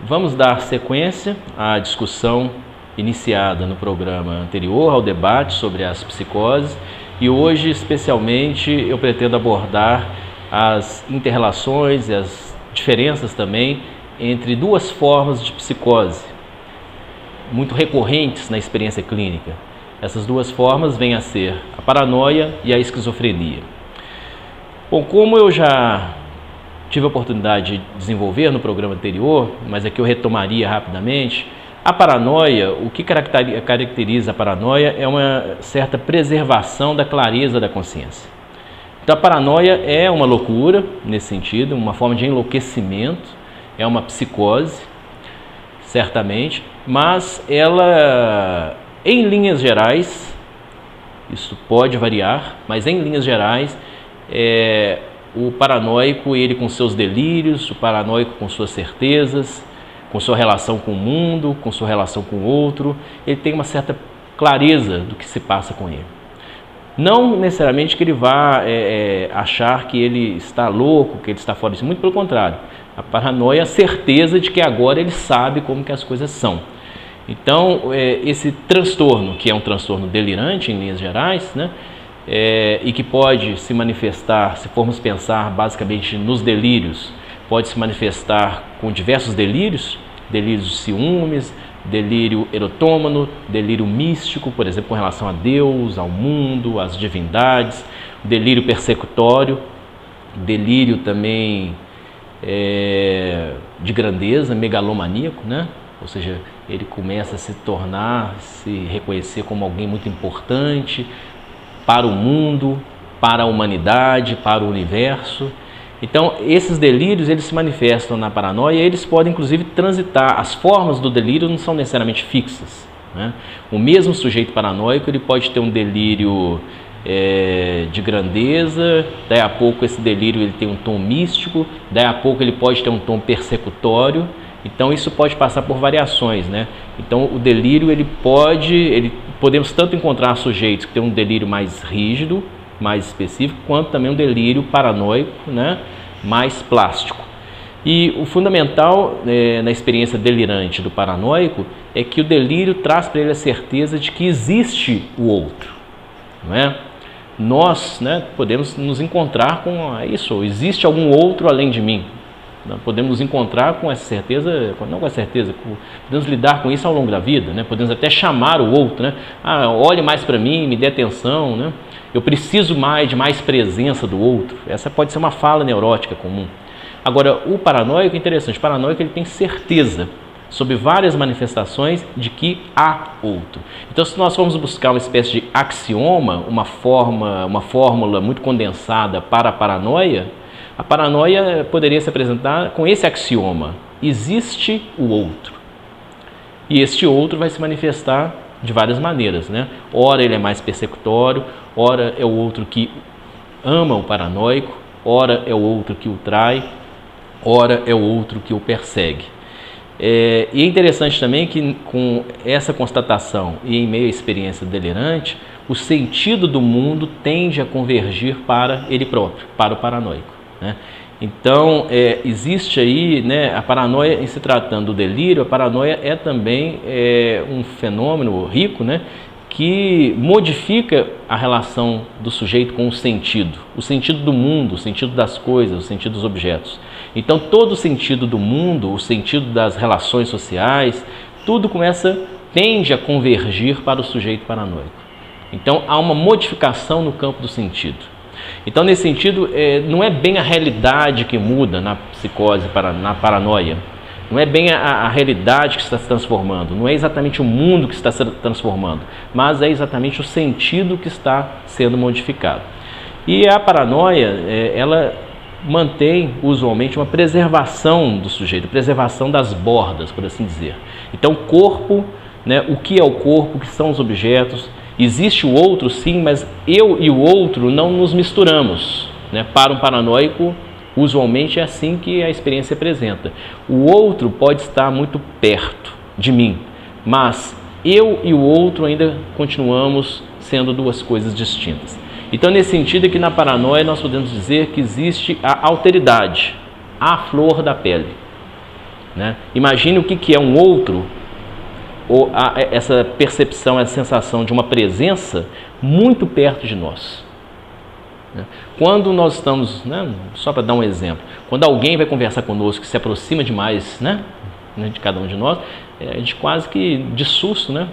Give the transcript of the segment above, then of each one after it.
Vamos dar sequência à discussão iniciada no programa anterior, ao debate sobre as psicoses, e hoje, especialmente, eu pretendo abordar as interrelações e as diferenças também entre duas formas de psicose, muito recorrentes na experiência clínica. Essas duas formas vêm a ser a paranoia e a esquizofrenia. Bom, como eu já tive a oportunidade de desenvolver no programa anterior, mas aqui eu retomaria rapidamente, a paranoia, o que caracteriza a paranoia é uma certa preservação da clareza da consciência. Então a paranoia é uma loucura, nesse sentido, uma forma de enlouquecimento, é uma psicose, certamente, mas ela, em linhas gerais, isso pode variar, mas em linhas gerais, o paranoico, ele com seus delírios, o paranoico com suas certezas, com sua relação com o mundo, com sua relação com o outro, ele tem uma certa clareza do que se passa com ele. Não necessariamente que ele vá achar que ele está louco, que ele está fora disso, muito pelo contrário. A paranoia é a certeza de que agora ele sabe como que as coisas são. Então, esse transtorno, que é um transtorno delirante em linhas gerais, né? E que pode se manifestar, se formos pensar basicamente nos delírios, pode se manifestar com diversos delírios, delírios de ciúmes, delírio erotômano, delírio místico, por exemplo, com relação a Deus, ao mundo, às divindades, delírio persecutório, delírio também de grandeza, megalomaníaco, né? Ou seja, ele começa a se reconhecer como alguém muito importante para o mundo, para a humanidade, para o universo. Então, esses delírios, eles se manifestam na paranoia e eles podem, inclusive, transitar. As formas do delírio não são necessariamente fixas, né? O mesmo sujeito paranoico, ele pode ter um delírio de grandeza, daí a pouco esse delírio ele tem um tom místico, daí a pouco ele pode ter um tom persecutório. Então, isso pode passar por variações, né? Então, o delírio, podemos tanto encontrar sujeitos que têm um delírio mais rígido, mais específico, quanto também um delírio paranoico, né, mais plástico. E o fundamental na experiência delirante do paranoico é que o delírio traz para ele a certeza de que existe o outro, não é? Nós, né, podemos nos encontrar com isso, existe algum outro além de mim. Podemos nos encontrar com essa certeza, não com essa certeza, podemos lidar com isso ao longo da vida, né? Podemos até chamar o outro, né? Olhe mais para mim, me dê atenção, né? Eu preciso de mais presença do outro. Essa pode ser uma fala neurótica comum. Agora, o paranoico é interessante. O paranoico, ele tem certeza sobre várias manifestações de que há outro. Então, se nós formos buscar uma espécie de axioma, uma fórmula muito condensada para a paranoia poderia se apresentar com esse axioma: existe o outro. E este outro vai se manifestar de várias maneiras, né? Ora ele é mais persecutório, ora é o outro que ama o paranoico, ora é o outro que o trai, ora é o outro que o persegue. E é interessante também que com essa constatação e em meio à experiência delirante, o sentido do mundo tende a convergir para ele próprio, para o paranoico, né? Então, existe aí, né, a paranoia, em se tratando do delírio, a paranoia é também um fenômeno rico, né, que modifica a relação do sujeito com o sentido do mundo, o sentido das coisas, o sentido dos objetos. Então, todo o sentido do mundo, o sentido das relações sociais, tudo tende a convergir para o sujeito paranoico. Então, há uma modificação no campo do sentido. Então, nesse sentido, não é bem a realidade que muda na psicose, na paranoia. Não é bem a realidade que está se transformando, não é exatamente o mundo que está se transformando, mas é exatamente o sentido que está sendo modificado. E a paranoia, ela mantém usualmente uma preservação do sujeito, preservação das bordas, por assim dizer. Então, o corpo, né, o que é o corpo, o que são os objetos. Existe o outro, sim, mas eu e o outro não nos misturamos, né? Para um paranoico, usualmente é assim que a experiência se apresenta. O outro pode estar muito perto de mim, mas eu e o outro ainda continuamos sendo duas coisas distintas. Então, nesse sentido é que na paranoia nós podemos dizer que existe a alteridade, a flor da pele. né? Imagine o que é um outro, ou essa percepção, essa sensação de uma presença muito perto de nós. Quando nós estamos, né, só para dar um exemplo, quando alguém vai conversar conosco que se aproxima demais, né, de cada um de nós, a gente quase que de susto, né,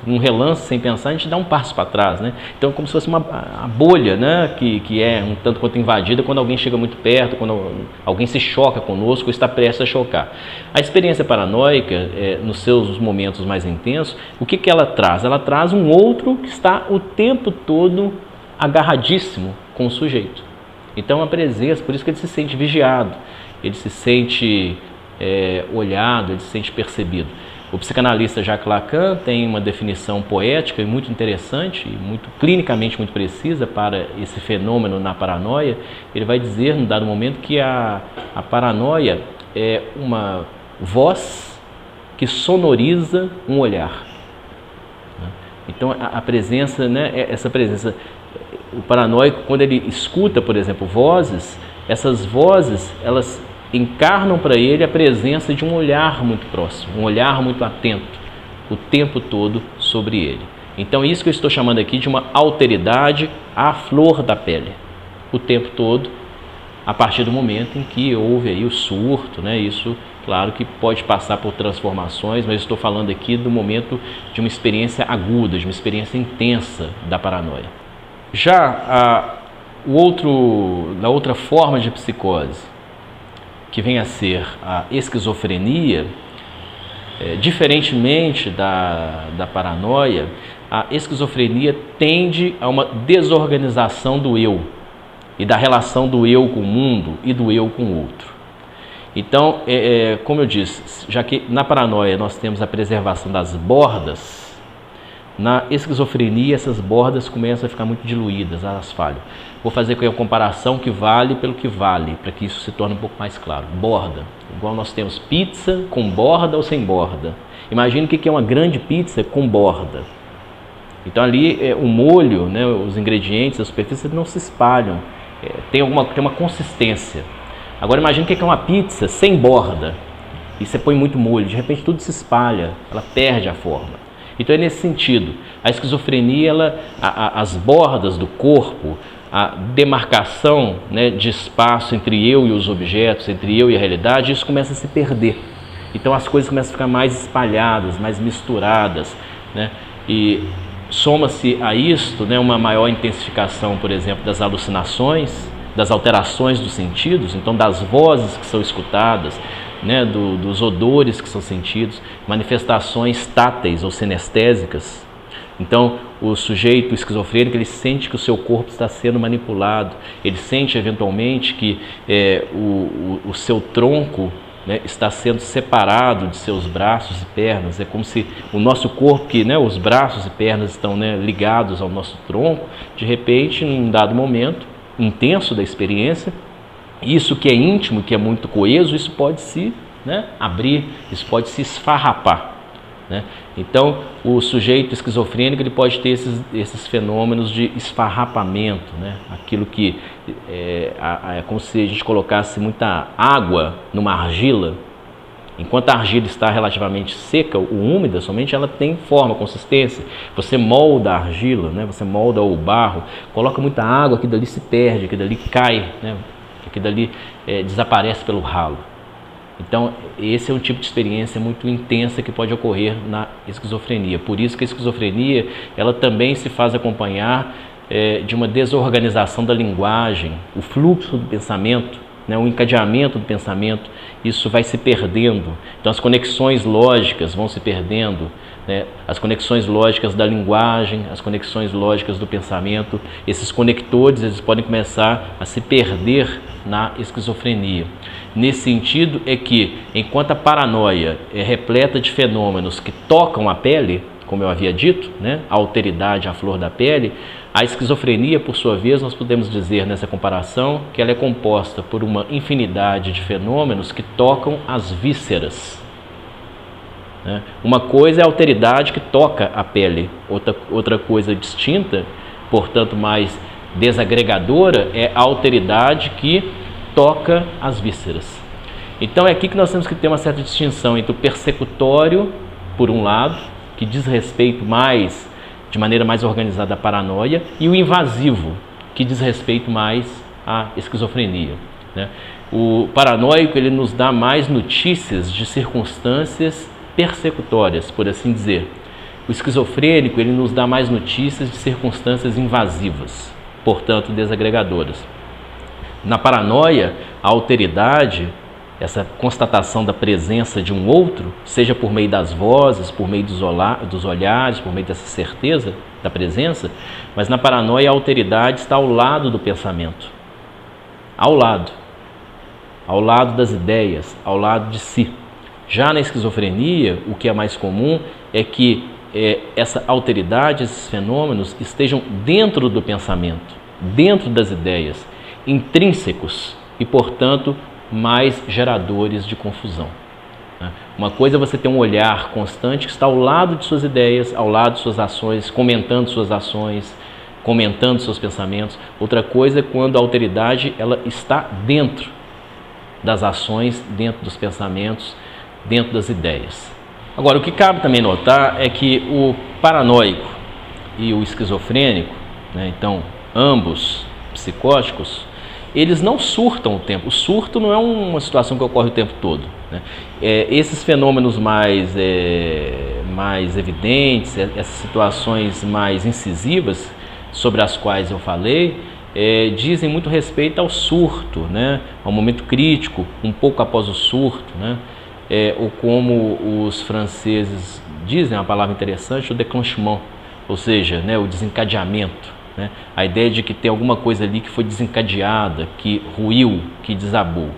num relance, sem pensar, a gente dá um passo para trás, né? Então, como se fosse a bolha, né, que é um tanto quanto invadida quando alguém chega muito perto, quando alguém se choca conosco ou está prestes a chocar. A experiência paranoica, nos seus momentos mais intensos, o que ela traz? Ela traz um outro que está o tempo todo agarradíssimo com o sujeito. Então, a presença, por isso que ele se sente vigiado, ele se sente olhado, ele se sente percebido. O psicanalista Jacques Lacan tem uma definição poética e muito interessante, e muito clinicamente muito precisa para esse fenômeno na paranoia. Ele vai dizer, num dado momento, que a paranoia é uma voz que sonoriza um olhar. Então, a presença, né, essa presença, o paranoico, quando ele escuta, por exemplo, vozes, essas vozes, elas encarnam para ele a presença de um olhar muito próximo, um olhar muito atento, o tempo todo sobre ele. Então, isso que eu estou chamando aqui de uma alteridade à flor da pele, o tempo todo, a partir do momento em que houve aí o surto, né? Isso, claro que pode passar por transformações, mas estou falando aqui do momento de uma experiência aguda, de uma experiência intensa da paranoia. Já na outra forma de psicose, que vem a ser a esquizofrenia, diferentemente da paranoia, a esquizofrenia tende a uma desorganização do eu e da relação do eu com o mundo e do eu com o outro. Então, como eu disse, já que na paranoia nós temos a preservação das bordas, na esquizofrenia essas bordas começam a ficar muito diluídas, elas falham. Vou fazer com a comparação que vale pelo que vale, para que isso se torne um pouco mais claro. Borda, igual nós temos pizza com borda ou sem borda. Imagine o que é uma grande pizza com borda. Então ali o molho, né, os ingredientes, as superfícies não se espalham, tem uma consistência. Agora imagine o que é uma pizza sem borda, e você põe muito molho, de repente tudo se espalha, ela perde a forma. Então é nesse sentido, a esquizofrenia, as bordas do corpo, a demarcação, né, de espaço entre eu e os objetos, entre eu e a realidade, isso começa a se perder. Então as coisas começam a ficar mais espalhadas, mais misturadas, né? E soma-se a isto, né, uma maior intensificação, por exemplo, das alucinações, das alterações dos sentidos, então das vozes que são escutadas, né, dos odores que são sentidos, manifestações táteis ou sinestésicas. Então, o sujeito esquizofrênico, ele sente que o seu corpo está sendo manipulado, ele sente eventualmente que o seu tronco, né, está sendo separado de seus braços e pernas. É como se o nosso corpo, que, né, os braços e pernas estão, né, ligados ao nosso tronco, de repente, num dado momento intenso da experiência, isso que é íntimo, que é muito coeso, isso pode se, né, abrir, isso pode se esfarrapar, né? Então, o sujeito esquizofrênico, ele pode ter esses fenômenos de esfarrapamento, né? Aquilo que é como se a gente colocasse muita água numa argila. Enquanto a argila está relativamente seca ou úmida, somente ela tem forma, consistência. Você molda a argila, né? Você molda o barro, coloca muita água, aquilo dali se perde, aquilo dali cai, né? Aquilo dali desaparece pelo ralo. Então, esse é um tipo de experiência muito intensa que pode ocorrer na esquizofrenia. Por isso que a esquizofrenia, ela também se faz acompanhar de uma desorganização da linguagem, o fluxo do pensamento, né, o encadeamento do pensamento, isso vai se perdendo. Então, as conexões lógicas vão se perdendo, né, as conexões lógicas da linguagem, as conexões lógicas do pensamento, esses conectores, eles podem começar a se perder na esquizofrenia. Nesse sentido é que, enquanto a paranoia é repleta de fenômenos que tocam a pele, como eu havia dito, né, a alteridade à flor da pele, a esquizofrenia, por sua vez, nós podemos dizer nessa comparação que ela é composta por uma infinidade de fenômenos que tocam as vísceras. Né? Uma coisa é a alteridade que toca a pele, outra coisa distinta, portanto mais desagregadora, é a alteridade que toca as vísceras. Então é aqui que nós temos que ter uma certa distinção entre o persecutório, por um lado, que diz respeito mais, de maneira mais organizada à paranoia, e o invasivo, que diz respeito mais à esquizofrenia, né? O paranoico, ele nos dá mais notícias de circunstâncias persecutórias, por assim dizer. O esquizofrênico, ele nos dá mais notícias de circunstâncias invasivas, portanto desagregadoras. Na paranoia, a alteridade, essa constatação da presença de um outro, seja por meio das vozes, por meio dos olhares, por meio dessa certeza da presença, mas na paranoia a alteridade está ao lado do pensamento, ao lado das ideias, ao lado de si. Já na esquizofrenia, o que é mais comum é que essa alteridade, esses fenômenos estejam dentro do pensamento, dentro das ideias, intrínsecos e, portanto, mais geradores de confusão. Uma coisa é você ter um olhar constante que está ao lado de suas ideias, ao lado de suas ações, comentando suas ações, comentando seus pensamentos. Outra coisa é quando a alteridade ela está dentro das ações, dentro dos pensamentos, dentro das ideias. Agora, o que cabe também notar é que o paranoico e o esquizofrênico, né, então ambos psicóticos, eles não surtam o tempo. O surto não é uma situação que ocorre o tempo todo, né? Esses fenômenos mais evidentes, essas situações mais incisivas sobre as quais eu falei, dizem muito respeito ao surto, né? Ao momento crítico, um pouco após o surto, né? Ou como os franceses dizem, uma palavra interessante, o déclenchement, ou seja, né, o desencadeamento, né? A ideia de que tem alguma coisa ali que foi desencadeada, que ruiu, que desabou.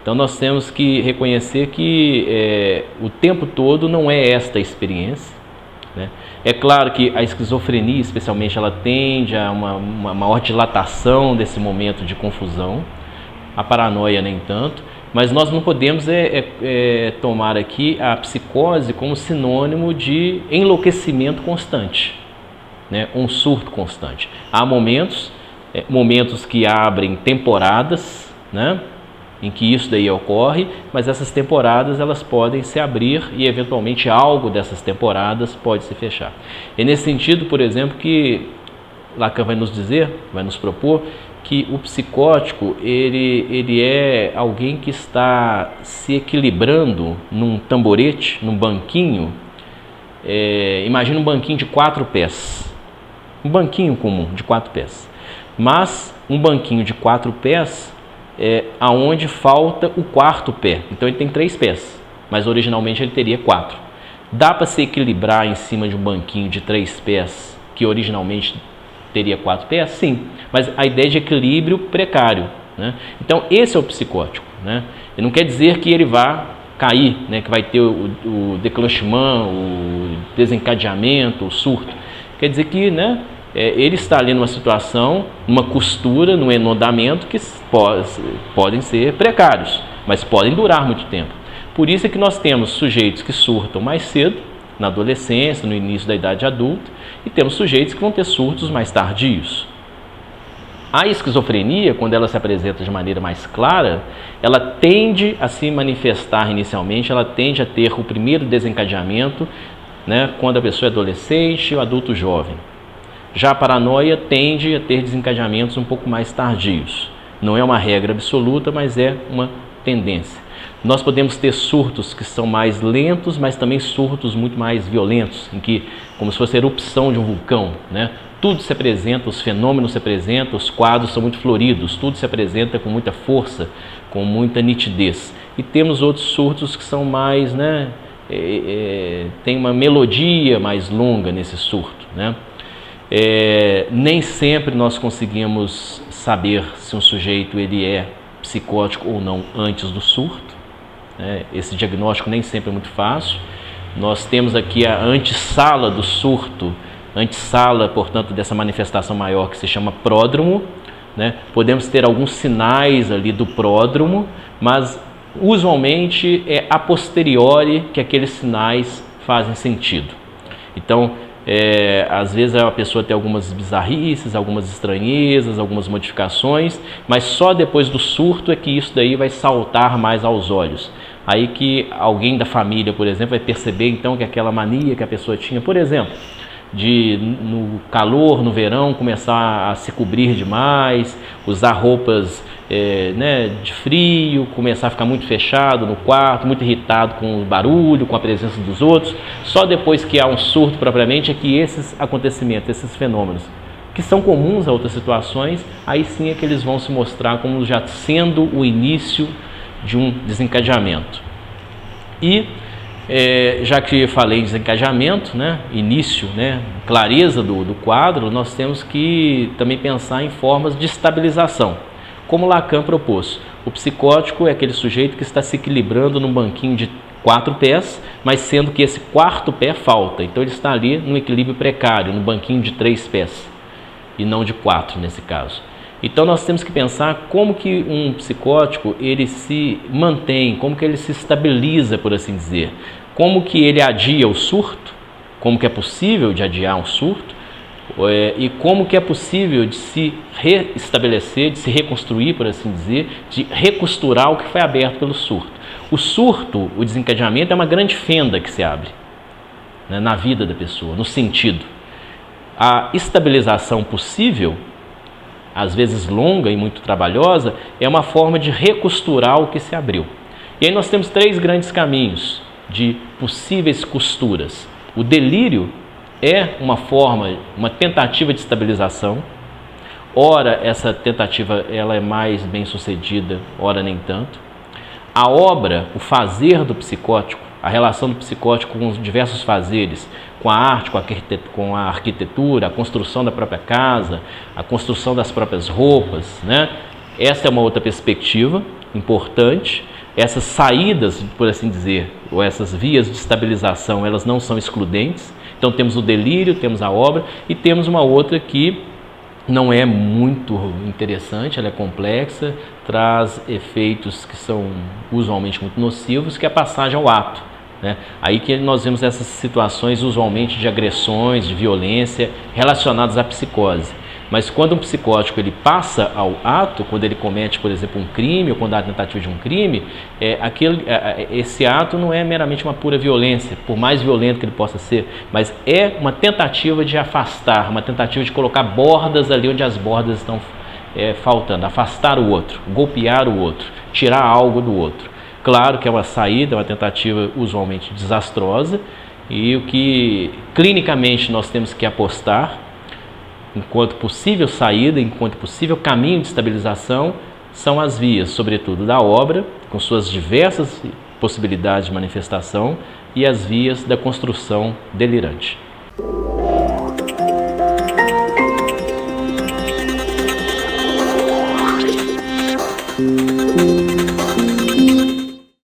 Então nós temos que reconhecer que o tempo todo não é esta a experiência, né? É claro que a esquizofrenia, especialmente, ela tende a uma maior dilatação desse momento de confusão, a paranoia nem tanto, mas nós não podemos tomar aqui a psicose como sinônimo de enlouquecimento constante, né? Um surto constante. Há momentos que abrem temporadas, né? Em que isso daí ocorre, mas essas temporadas elas podem se abrir e eventualmente algo dessas temporadas pode se fechar. É nesse sentido, por exemplo, que Lacan vai nos propor que o psicótico ele é alguém que está se equilibrando num tamborete, num banquinho. Imagina um banquinho de 4 pés, um banquinho comum de 4 pés, mas um banquinho de 4 pés aonde falta o 4º pé. Então ele tem 3 pés, mas originalmente ele teria 4. Dá para se equilibrar em cima de um banquinho de 3 pés que originalmente teria 4 pés? Sim, mas a ideia de equilíbrio precário, né? Então esse é o psicótico, né? E não quer dizer que ele vá cair, né? Que vai ter o déclenchement, o desencadeamento, o surto. Quer dizer que, né, ele está ali numa situação, numa costura, num enodamento que podem ser precários, mas podem durar muito tempo. Por isso é que nós temos sujeitos que surtam mais cedo, na adolescência, no início da idade adulta, e temos sujeitos que vão ter surtos mais tardios. A esquizofrenia, quando ela se apresenta de maneira mais clara, ela tende a se manifestar inicialmente, ela tende a ter o primeiro desencadeamento, né, quando a pessoa é adolescente ou adulto jovem. Já a paranoia tende a ter desencadeamentos um pouco mais tardios. Não é uma regra absoluta, mas é uma tendência. Nós podemos ter surtos que são mais lentos, mas também surtos muito mais violentos, em que, como se fosse a erupção de um vulcão, né? Tudo se apresenta, os fenômenos se apresentam, os quadros são muito floridos, tudo se apresenta com muita força, com muita nitidez. E temos outros surtos que são mais, né? Tem uma melodia mais longa nesse surto, né? Nem sempre nós conseguimos saber se um sujeito ele é psicótico ou não antes do surto. Esse diagnóstico nem sempre é muito fácil. Nós temos aqui a antessala do surto, antessala, portanto, dessa manifestação maior que se chama pródromo, né? Podemos ter alguns sinais ali do pródromo, mas usualmente é a posteriori que aqueles sinais fazem sentido. Então, Às vezes a pessoa tem algumas bizarrices, algumas estranhezas, algumas modificações, mas só depois do surto é que isso daí vai saltar mais aos olhos. Aí que alguém da família, por exemplo, vai perceber então que aquela mania que a pessoa tinha, por exemplo, de no calor, no verão, começar a se cobrir demais, usar roupas de frio, começar a ficar muito fechado no quarto, muito irritado com o barulho, com a presença dos outros. Só depois que há um surto propriamente é que esses acontecimentos, esses fenômenos, que são comuns a outras situações, aí sim é que eles vão se mostrar como já sendo o início de um desencadeamento. E já que falei em desencadeamento, início, clareza do quadro, nós temos que também pensar em formas de estabilização. Como Lacan propôs, o psicótico é aquele sujeito que está se equilibrando num banquinho de 4 pés, mas sendo que esse 4º pé falta. Então ele está ali num equilíbrio precário, num banquinho de 3 pés, e não de 4 nesse caso. Então nós temos que pensar como que um psicótico ele se mantém, como que ele se estabiliza, por assim dizer. Como que ele adia o surto, como que é possível de adiar um surto, e como que é possível de se reestabelecer, de se reconstruir, por assim dizer, de recosturar o que foi aberto pelo surto. O surto, o desencadeamento é uma grande fenda que se abre na vida da pessoa, no sentido. A estabilização possível, às vezes longa e muito trabalhosa, é uma forma de recosturar o que se abriu. E aí nós temos 3 grandes caminhos de possíveis costuras. O delírio é uma forma, uma tentativa de estabilização. Ora, essa tentativa ela é mais bem sucedida, ora nem tanto. A obra, o fazer do psicótico, a relação do psicótico com os diversos fazeres, com a arte, com a arquitetura, a construção da própria casa, a construção das próprias roupas, Essa é uma outra perspectiva importante. Essas saídas, por assim dizer, ou essas vias de estabilização, elas não são excludentes. Então temos o delírio, temos a obra e temos uma outra que não é muito interessante, ela é complexa, traz efeitos que são usualmente muito nocivos, que é a passagem ao ato. Aí que nós vemos essas situações usualmente de agressões, de violência relacionadas à psicose. Mas quando um psicótico ele passa ao ato, quando ele comete, por exemplo, um crime ou quando há a tentativa de um crime, esse ato não é meramente uma pura violência, por mais violento que ele possa ser, mas é uma tentativa de afastar, uma tentativa de colocar bordas ali onde as bordas estão faltando, afastar o outro, golpear o outro, tirar algo do outro. Claro que é uma saída, uma tentativa usualmente desastrosa, e o que clinicamente nós temos que apostar enquanto possível saída, enquanto possível caminho de estabilização, são as vias, sobretudo da obra, com suas diversas possibilidades de manifestação, e as vias da construção delirante.